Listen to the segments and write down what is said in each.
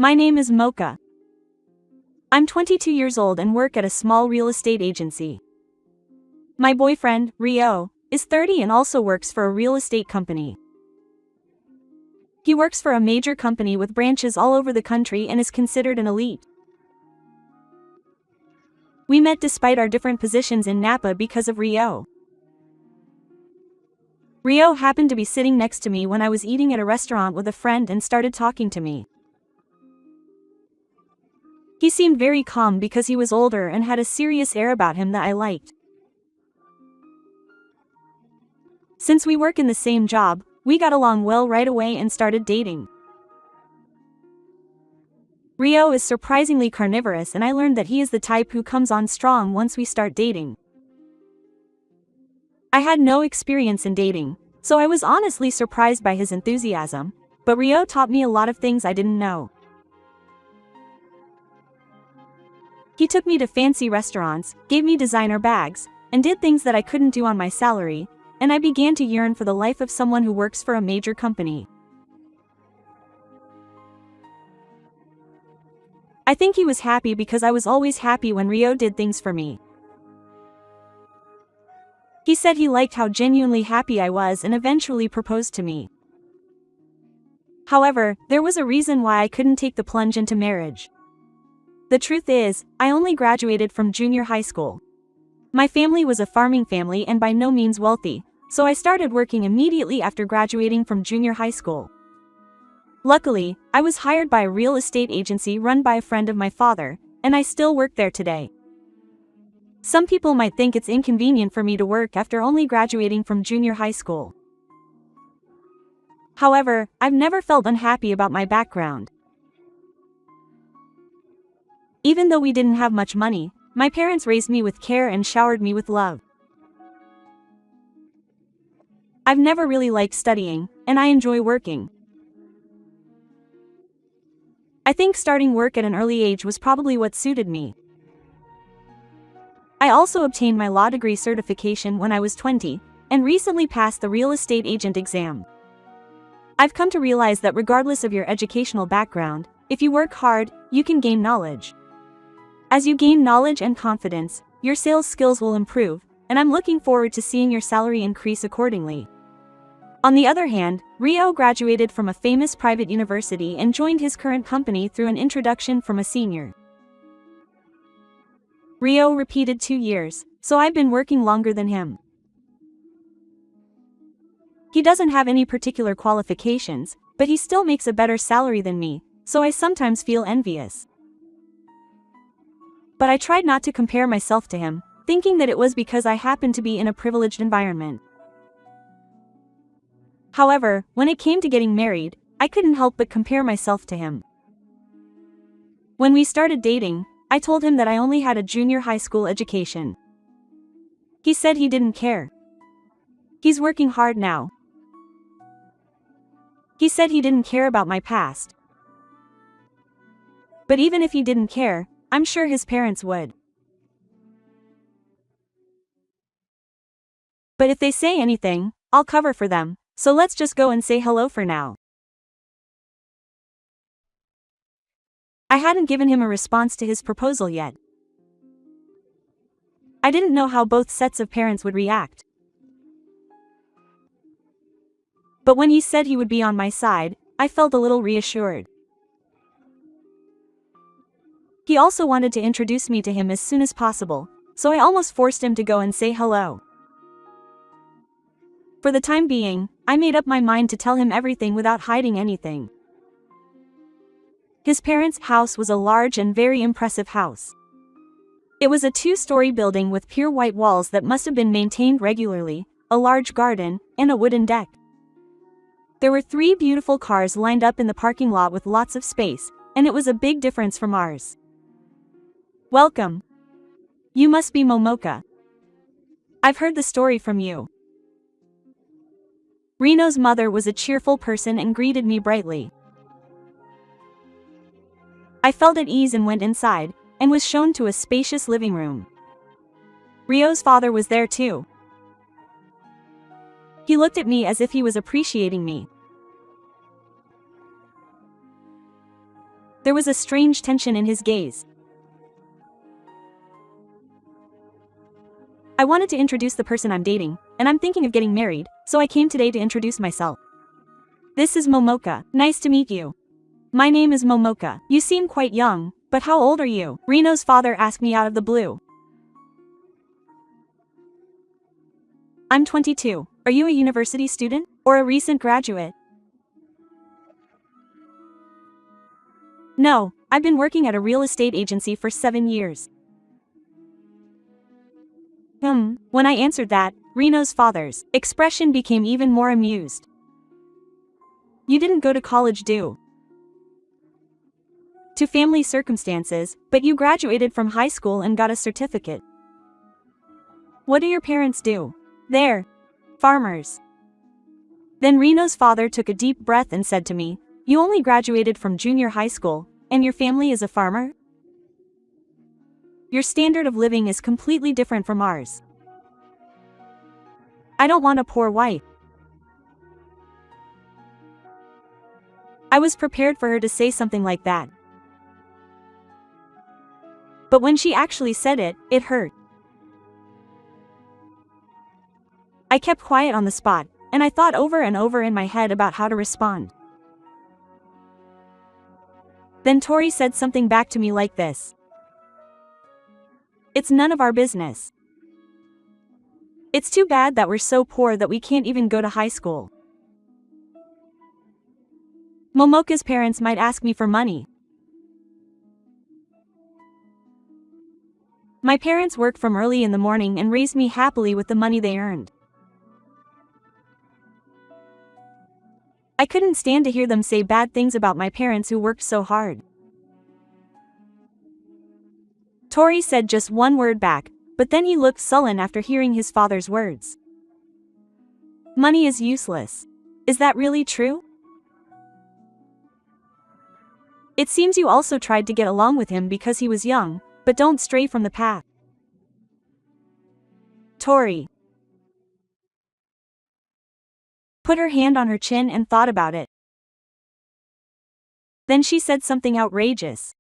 My name is Mocha. I'm 22 years old and work at a small real estate agency. My boyfriend, Rio, is 30 and also works for a real estate company. He works for a major company with branches all over the country and is considered an elite. We met despite our different positions in Napa because of Rio. Rio happened to be sitting next to me when I was eating at a restaurant with a friend and started talking to me. He seemed very calm because he was older and had a serious air about him that I liked. Since we work in the same job, we got along well right away and started dating. Rio is surprisingly carnivorous and I learned that he is the type who comes on strong once we start dating. I had no experience in dating, so I was honestly surprised by his enthusiasm, but Rio taught me a lot of things I didn't know. He took me to fancy restaurants, gave me designer bags, and did things that I couldn't do on my salary, and I began to yearn for the life of someone who works for a major company. I think he was happy because I was always happy when Rio did things for me. He said he liked how genuinely happy I was and eventually proposed to me. However, there was a reason why I couldn't take the plunge into marriage. The truth is, I only graduated from junior high school. My family was a farming family and by no means wealthy, so I started working immediately after graduating from junior high school. Luckily, I was hired by a real estate agency run by a friend of my father, and I still work there today. Some people might think it's inconvenient for me to work after only graduating from junior high school. However, I've never felt unhappy about my background. Even though we didn't have much money, my parents raised me with care and showered me with love. I've never really liked studying, and I enjoy working. I think starting work at an early age was probably what suited me. I also obtained my law degree certification when I was 20, and recently passed the real estate agent exam. I've come to realize that regardless of your educational background, if you work hard, you can gain knowledge. As you gain knowledge and confidence, your sales skills will improve, and I'm looking forward to seeing your salary increase accordingly. On the other hand, Rio graduated from a famous private university and joined his current company through an introduction from a senior. Rio repeated 2 years, so I've been working longer than him. He doesn't have any particular qualifications, but he still makes a better salary than me, so I sometimes feel envious. But I tried not to compare myself to him, thinking that it was because I happened to be in a privileged environment. However, when it came to getting married, I couldn't help but compare myself to him. When we started dating, I told him that I only had a junior high school education. He said he didn't care. He's working hard now. He said he didn't care about my past. But even if he didn't care, I'm sure his parents would. But if they say anything, I'll cover for them, so let's just go and say hello for now. I hadn't given him a response to his proposal yet. I didn't know how both sets of parents would react. But when he said he would be on my side, I felt a little reassured. He also wanted to introduce me to him as soon as possible, so I almost forced him to go and say hello. For the time being, I made up my mind to tell him everything without hiding anything. His parents' house was a large and very impressive house. It was a 2-story building with pure white walls that must have been maintained regularly, a large garden, and a wooden deck. There were 3 beautiful cars lined up in the parking lot with lots of space, and it was a big difference from ours. Welcome. You must be Momoka. I've heard the story from you. Reno's mother was a cheerful person and greeted me brightly. I felt at ease and went inside, and was shown to a spacious living room. Rio's father was there too. He looked at me as if he was appreciating me. There was a strange tension in his gaze. I wanted to introduce the person I'm dating, and I'm thinking of getting married, so I came today to introduce myself. This is Momoka, nice to meet you. My name is Momoka. You seem quite young, but how old are you? Rino's father asked me out of the blue. I'm 22. Are you a university student, or a recent graduate? No, I've been working at a real estate agency for 7 years. When I answered that, Rino's father's expression became even more amused. You didn't go to college due to family circumstances, but you graduated from high school and got a certificate. What do your parents do? They're farmers. Then Rino's father took a deep breath and said to me, you only graduated from junior high school, and your family is a farmer? Your standard of living is completely different from ours. I don't want a poor wife. I was prepared for her to say something like that. But when she actually said it, it hurt. I kept quiet on the spot, and I thought over and over in my head about how to respond. Then Tori said something back to me like this. It's none of our business. It's too bad that we're so poor that we can't even go to high school. Momoka's parents might ask me for money. My parents worked from early in the morning and raised me happily with the money they earned. I couldn't stand to hear them say bad things about my parents who worked so hard. Tori said just one word back, but then he looked sullen after hearing his father's words. Money is useless. Is that really true? It seems you also tried to get along with him because he was young, but don't stray from the path. Tori put her hand on her chin and thought about it. Then she said something outrageous.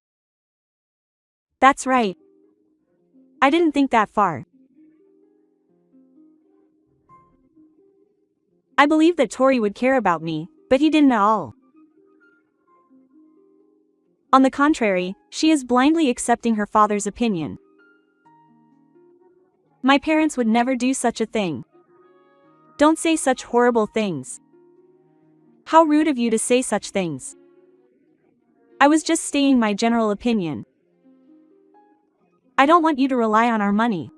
That's right. I didn't think that far. I believed that Tori would care about me, but he didn't at all. On the contrary, she is blindly accepting her father's opinion. My parents would never do such a thing. Don't say such horrible things. How rude of you to say such things. I was just stating my general opinion. I don't want you to rely on our money.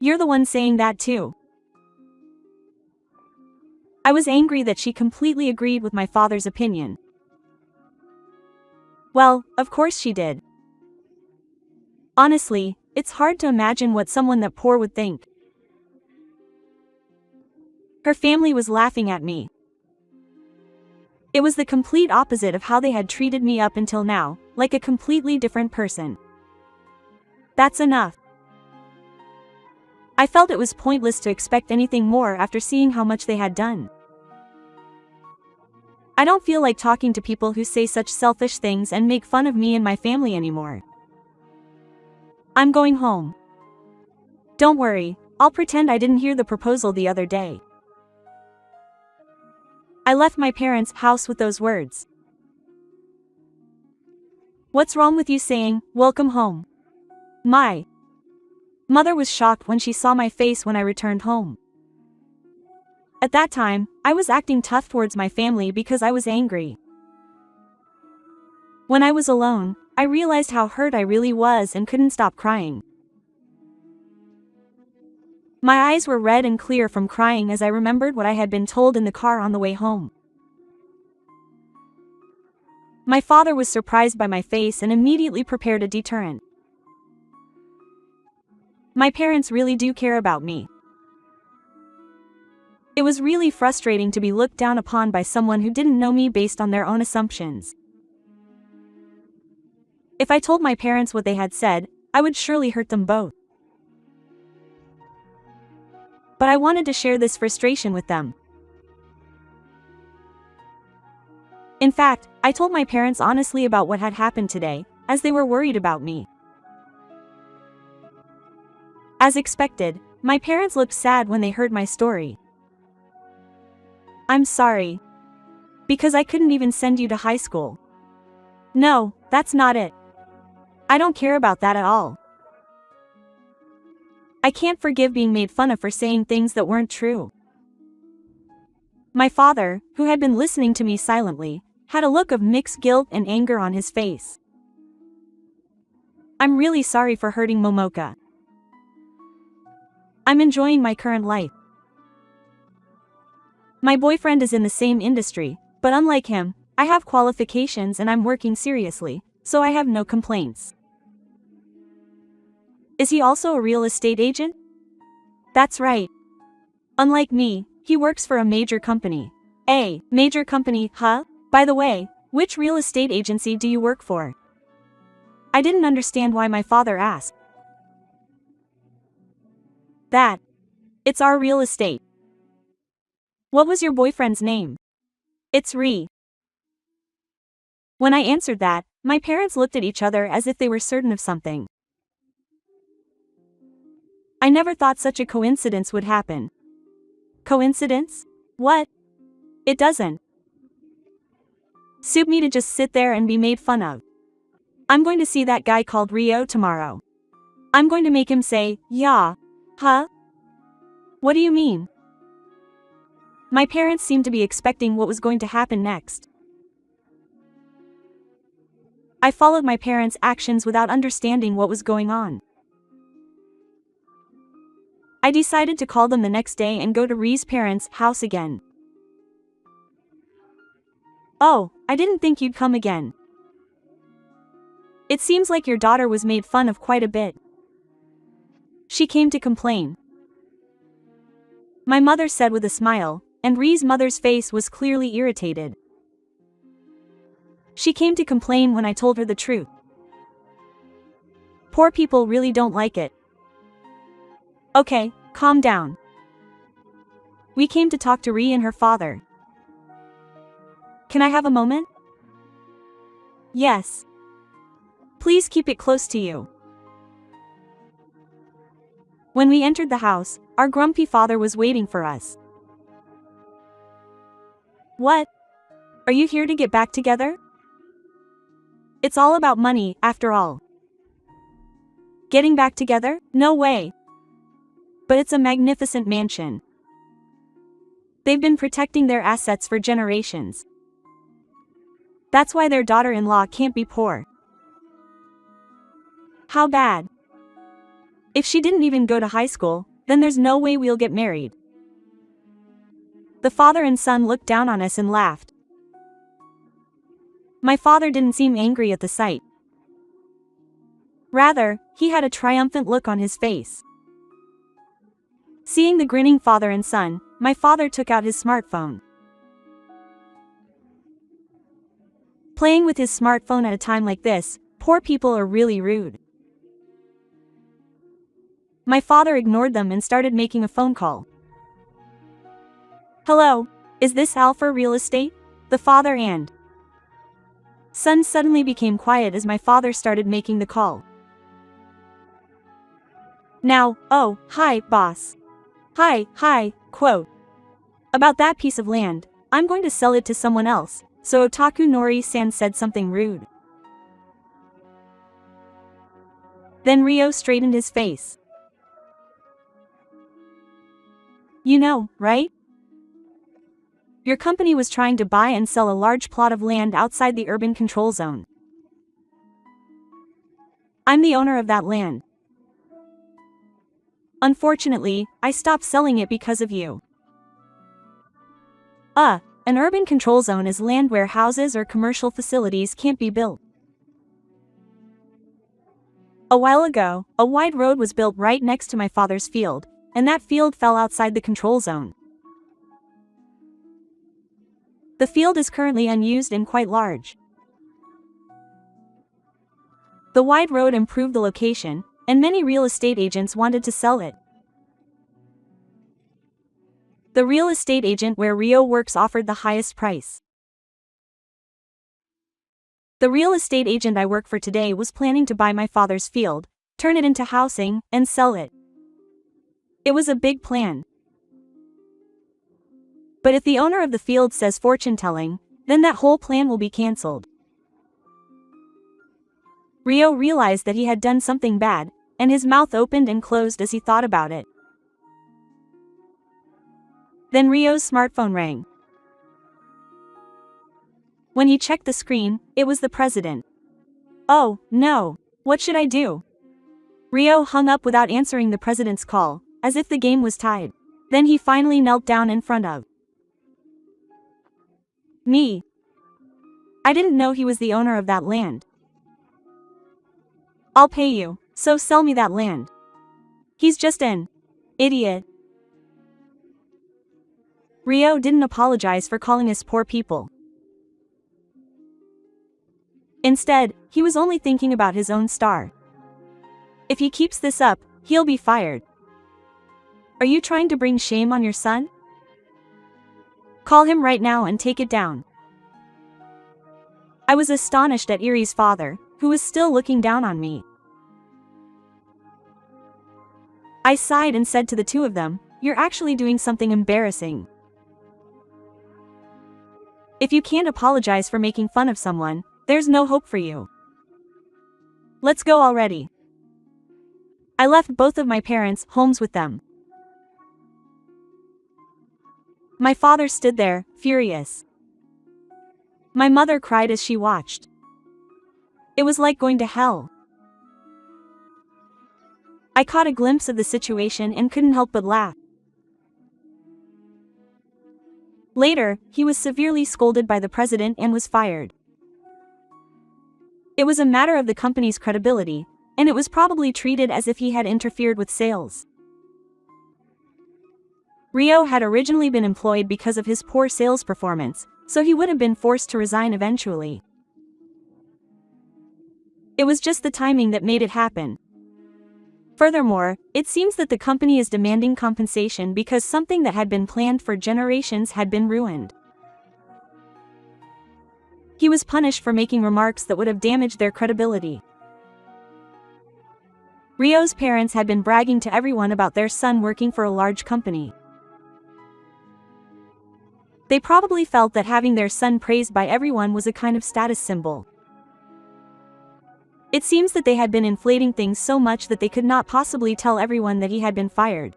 You're the one saying that too. I was angry that she completely agreed with my father's opinion. Well, of course she did. Honestly, it's hard to imagine what someone that poor would think. Her family was laughing at me. It was the complete opposite of how they had treated me up until now, like a completely different person. That's enough. I felt it was pointless to expect anything more after seeing how much they had done. I don't feel like talking to people who say such selfish things and make fun of me and my family anymore. I'm going home. Don't worry, I'll pretend I didn't hear the proposal the other day. I left my parents' house with those words. What's wrong with you saying, "Welcome home"? My mother was shocked when she saw my face when I returned home. At that time, I was acting tough towards my family because I was angry. When I was alone, I realized how hurt I really was and couldn't stop crying. My eyes were red and clear from crying as I remembered what I had been told in the car on the way home. My father was surprised by my face and immediately prepared a deterrent. My parents really do care about me. It was really frustrating to be looked down upon by someone who didn't know me based on their own assumptions. If I told my parents what they had said, I would surely hurt them both. But I wanted to share this frustration with them. In fact, I told my parents honestly about what had happened today, as they were worried about me. As expected, my parents looked sad when they heard my story. "I'm sorry. Because I couldn't even send you to high school." "No, that's not it. I don't care about that at all. I can't forgive being made fun of for saying things that weren't true." My father, who had been listening to me silently, had a look of mixed guilt and anger on his face. "I'm really sorry for hurting Momoka. I'm enjoying my current life. My boyfriend is in the same industry, but unlike him, I have qualifications and I'm working seriously, so I have no complaints." "Is he also a real estate agent?" "That's right. Unlike me, he works for a major company." "A major company, huh? By the way, which real estate agency do you work for?" I didn't understand why my father asked. "That. It's our real estate." "What was your boyfriend's name?" "It's Ree." When I answered that, my parents looked at each other as if they were certain of something. I never thought such a coincidence would happen. Coincidence? What? It doesn't. Suit me to just sit there and be made fun of. I'm going to see that guy called Rio tomorrow. I'm going to make him say, "Yeah. Huh? What do you mean?" My parents seemed to be expecting what was going to happen next. I followed my parents' actions without understanding what was going on. I decided to call them the next day and go to Ree's parents' house again. "Oh, I didn't think you'd come again. It seems like your daughter was made fun of quite a bit. She came to complain." My mother said with a smile, and Ree's mother's face was clearly irritated. "She came to complain when I told her the truth. Poor people really don't like it." "Okay, calm down. We came to talk to Ree and her father. Can I have a moment?" "Yes. Please keep it close to you." When we entered the house, our grumpy father was waiting for us. "What? Are you here to get back together? It's all about money, after all." "Getting back together? No way. But it's a magnificent mansion. They've been protecting their assets for generations. That's why their daughter-in-law can't be poor." "How bad? If she didn't even go to high school, then there's no way we'll get married." The father and son looked down on us and laughed. My father didn't seem angry at the sight. Rather, he had a triumphant look on his face. Seeing the grinning father and son, my father took out his smartphone. Playing with his smartphone at a time like this, poor people are really rude. My father ignored them and started making a phone call. "Hello, is this Alpha Real Estate?" The father and son suddenly became quiet as my father started making the call. "Now, oh, hi, boss. Hi, quote. About that piece of land, I'm going to sell it to someone else," so Otaku Nori-san said something rude. Then Rio straightened his face. "You know, right? Your company was trying to buy and sell a large plot of land outside the urban control zone. I'm the owner of that land. Unfortunately, I stopped selling it because of you." An urban control zone is land where houses or commercial facilities can't be built. A while ago, a wide road was built right next to my father's field, and that field fell outside the control zone. The field is currently unused and quite large. The wide road improved the location, and many real estate agents wanted to sell it. The real estate agent where Rio works offered the highest price. The real estate agent I work for today was planning to buy my father's field, turn it into housing, and sell it. It was a big plan. But if the owner of the field says fortune-telling, then that whole plan will be cancelled. Rio realized that he had done something bad, and his mouth opened and closed as he thought about it. Then Rio's smartphone rang. When he checked the screen, it was the president. Oh, no. What should I do? Rio hung up without answering the president's call, as if the game was tied. Then he finally knelt down in front of me. I didn't know he was the owner of that land. I'll pay you, so sell me that land. He's just an idiot. Rio didn't apologize for calling us poor people. Instead, he was only thinking about his own star. If he keeps this up, he'll be fired. Are you trying to bring shame on your son? Call him right now and take it down. I was astonished at Erie's father, who was still looking down on me. I sighed and said to the two of them, "You're actually doing something embarrassing. If you can't apologize for making fun of someone, there's no hope for you. Let's go already." I left both of my parents' homes with them. My father stood there, furious. My mother cried as she watched. It was like going to hell. I caught a glimpse of the situation and couldn't help but laugh. Later, he was severely scolded by the president and was fired. It was a matter of the company's credibility, and it was probably treated as if he had interfered with sales. Rio had originally been employed because of his poor sales performance, so he would have been forced to resign eventually. It was just the timing that made it happen. Furthermore, it seems that the company is demanding compensation because something that had been planned for generations had been ruined. He was punished for making remarks that would have damaged their credibility. Rio's parents had been bragging to everyone about their son working for a large company. They probably felt that having their son praised by everyone was a kind of status symbol. It seems that they had been inflating things so much that they could not possibly tell everyone that he had been fired.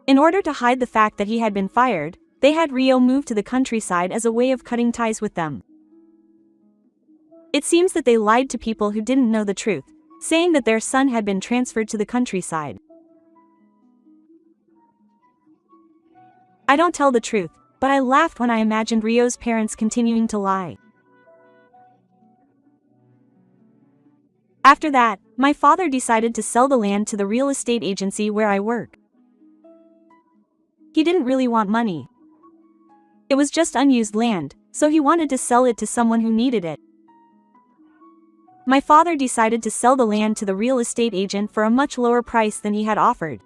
In order to hide the fact that he had been fired, they had Rio move to the countryside as a way of cutting ties with them. It seems that they lied to people who didn't know the truth, saying that their son had been transferred to the countryside. I don't tell the truth, but I laughed when I imagined Rio's parents continuing to lie. After that, my father decided to sell the land to the real estate agency where I work. He didn't really want money. It was just unused land, so he wanted to sell it to someone who needed it. My father decided to sell the land to the real estate agent for a much lower price than he had offered.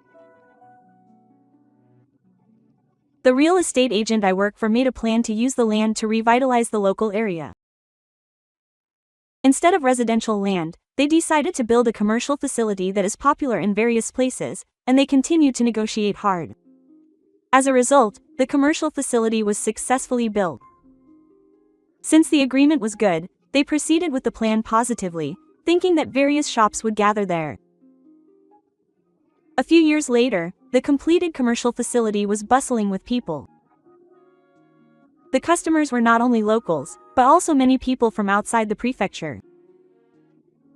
The real estate agent I work for made a plan to use the land to revitalize the local area. Instead of residential land, they decided to build a commercial facility that is popular in various places, and they continued to negotiate hard. As a result, the commercial facility was successfully built. Since the agreement was good, they proceeded with the plan positively, thinking that various shops would gather there. A few years later, the completed commercial facility was bustling with people. The customers were not only locals, but also many people from outside the prefecture.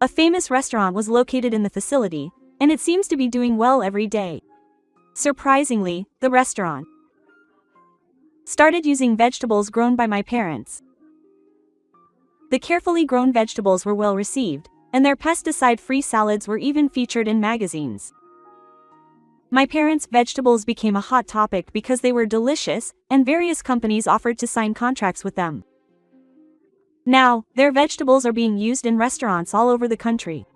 A famous restaurant was located in the facility, and it seems to be doing well every day. Surprisingly, the restaurant started using vegetables grown by my parents. The carefully grown vegetables were well received, and their pesticide-free salads were even featured in magazines. My parents' vegetables became a hot topic because they were delicious, and various companies offered to sign contracts with them. Now, their vegetables are being used in restaurants all over the country.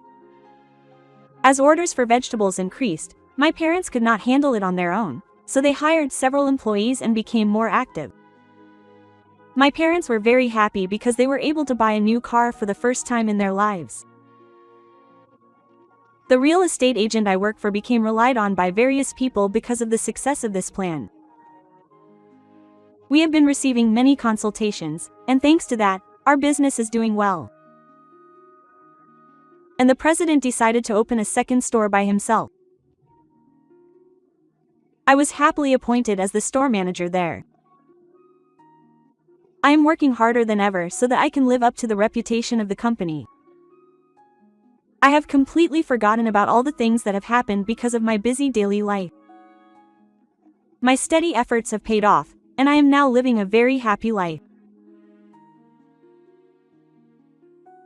As orders for vegetables increased, my parents could not handle it on their own, so they hired several employees and became more active. My parents were very happy because they were able to buy a new car for the first time in their lives. The real estate agent I work for became relied on by various people because of the success of this plan. We have been receiving many consultations, and thanks to that, our business is doing well. And the president decided to open a second store by himself. I was happily appointed as the store manager there. I am working harder than ever so that I can live up to the reputation of the company. I have completely forgotten about all the things that have happened because of my busy daily life. My steady efforts have paid off, and I am now living a very happy life.